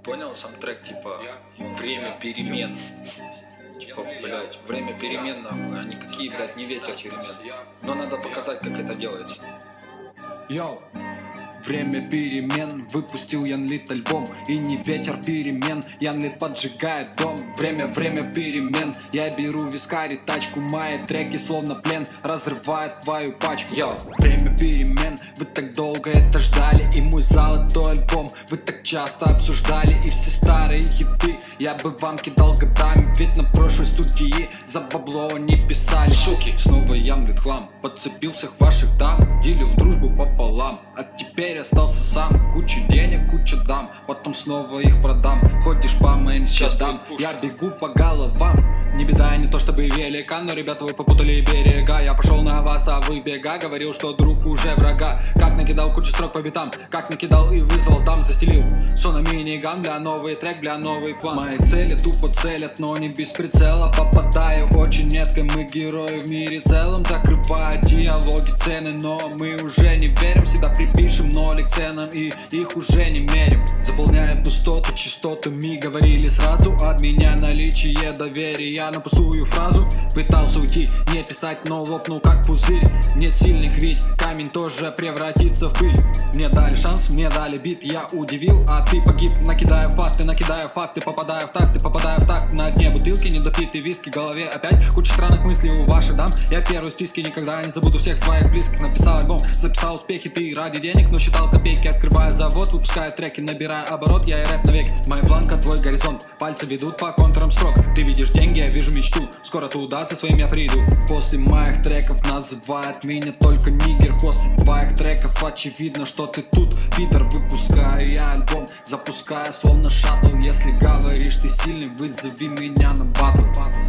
Понял сам трек, типа время перемен. Типа, блядь, время перемен, нахуй, а никакие, блядь, не ветер перемен. Но надо показать, как это делается. Йоу! Время перемен, выпустил Янлит альбом. И не ветер перемен, Янлит поджигает дом. Время перемен, я беру вискарь, тачку, мои треки словно плен разрывает твою пачку. Йоу! Время перемен, вы так долго это ждали. И мой золотой альбом вы так часто обсуждали. И все старые хиты я бы вам кидал годами. Ведь на прошлой студии за бабло не писали. Суки, снова Янлит хлам, подцепил всех ваших дам, делил дружбу пополам. А теперь остался сам, куча денег, куча дам, потом снова их продам. Ходишь по моим следам, я бегу по головам. Не беда, не то чтобы великан, но ребята вы попутали берега. Я пошел на вас, а вы бега, говорил, что друг уже врага. Как накидал кучу строк по битам, как накидал и вызвал там, застелил сон на миниган для новый трек, для новый план. Мои цели тупо целят, но не без прицела. Попадаю очень метко, мы герои в мире целом. Закрывая диалоги, цены, но мы уже не верим. Всегда припишем нолик ценам и их уже не мерим. Заполняя пустоты частотами, говорили сразу от меня наличие доверия на пустую фразу. Пытался уйти, не писать, но лопнул как пузырь. Нет сильных, ведь камень тоже превратится в пыль. Мне дали шанс, мне дали бит, я удивил, а ты погиб. Накидая факты, попадая в такт на дне бутылки, недопитый виски, в голове опять куча странных мыслей у ваших дам. Я первый в списке, никогда не забуду всех своих близких. Написал альбом, записал успехи, ты ради денег, но считал копейки. Открывая завод, выпуская треки, набирая оборот, я и рэп навеки. Моя планка, твой горизонт, пальцы ведут по контурам строк. Ты видишь деньги, я вижу мечту, скоро туда со своим я приду. После моих треков называют меня только нигер. После твоих треков очевидно, что ты тут, Питер. Выпускаю я альбом, запускаю словно шаттл. Если говоришь ты сильный, вызови меня на батл.